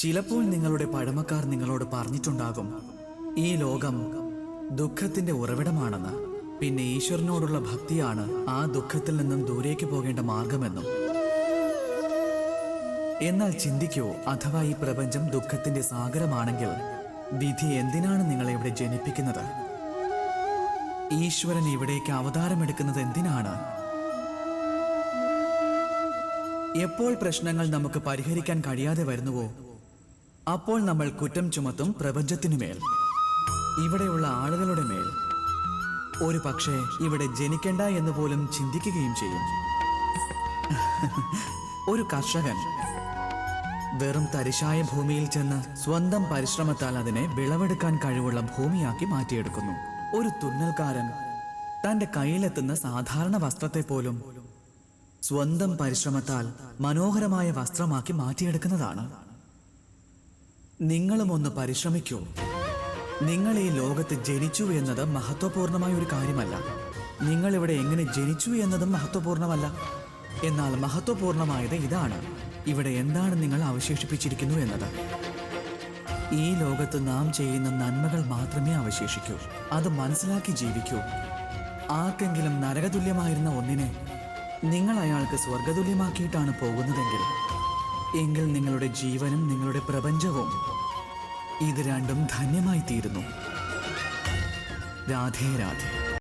ചിലപ്പോൾ നിങ്ങളുടെ പഴമക്കാർ നിങ്ങളോട് പറഞ്ഞിട്ടുണ്ടാകും, ഈ ലോകം ദുഃഖത്തിന്റെ ഉറവിടമാണെന്ന്. പിന്നെ ഈശ്വരനോടുള്ള ഭക്തിയാണ് ആ ദുഃഖത്തിൽ നിന്നും ദൂരേക്ക് പോകേണ്ട മാർഗമെന്നും. എന്നാൽ ചിന്തിക്കൂ, അഥവാ ഈ പ്രപഞ്ചം ദുഃഖത്തിന്റെ സാഗരമാണെങ്കിൽ വിധി എന്തിനാണ് നിങ്ങളെ ഇവിടെ ജനിപ്പിക്കുന്നത്? ഈശ്വരൻ ഇവിടേക്ക് അവതാരമെടുക്കുന്നത് എന്തിനാണ്? എപ്പോൾ പ്രശ്നങ്ങൾ നമുക്ക് പരിഹരിക്കാൻ കഴിയാതെ വരുന്നുവോ, അപ്പോൾ നമ്മൾ കുറ്റം ചുമത്തും പ്രപഞ്ചത്തിനുമേൽ, ഇവിടെയുള്ള ആളുകളുടെ മേൽ. ഒരു പക്ഷേ ഇവിടെ ജനിക്കണ്ട എന്ന് പോലും ചിന്തിക്കുകയും ചെയ്യും. ഒരു കർഷകൻ വെറും തരിശായ ഭൂമിയിൽ ചെന്ന് സ്വന്തം പരിശ്രമത്താൽ അതിനെ വിളവെടുക്കാൻ കഴിവുള്ള ഭൂമിയാക്കി മാറ്റിയെടുക്കുന്നു. ഒരു തുന്നൽക്കാരൻ തന്റെ കയ്യിലെത്തുന്ന സാധാരണ വസ്ത്രത്തെ പോലും സ്വന്തം പരിശ്രമത്താൽ മനോഹരമായ വസ്ത്രമാക്കി മാറ്റിയെടുക്കുന്നതാണ്. നിങ്ങളും ഒന്ന് പരിശ്രമിക്കൂ. നിങ്ങൾ ഈ ലോകത്ത് ജനിച്ചു എന്നത് മഹത്വപൂർണമായ ഒരു കാര്യമല്ല. നിങ്ങൾ ഇവിടെ എങ്ങനെ ജനിച്ചു എന്നതും മഹത്വപൂർണമല്ല. എന്നാൽ മഹത്വപൂർണമായത് ഇതാണ്: ഇവിടെ എന്താണ് നിങ്ങൾ അവശേഷിപ്പിച്ചിരിക്കുന്നു എന്നത്. ഈ ലോകത്ത് നാം ചെയ്യുന്ന നന്മകൾ മാത്രമേ അവശേഷിക്കൂ. അത് മനസ്സിലാക്കി ജീവിക്കൂ. ആർക്കെങ്കിലും നരകതുല്യമായിരുന്ന ഒന്നിനെ നിങ്ങൾ അയാൾക്ക് സ്വർഗതുല്യമാക്കിയിട്ടാണ് പോകുന്നതെങ്കിൽ, എങ്കിൽ നിങ്ങളുടെ ജീവനും നിങ്ങളുടെ പ്രപഞ്ചവും ഇത് രണ്ടും ധന്യമായി തീരുന്നു. രാധേ രാധേ.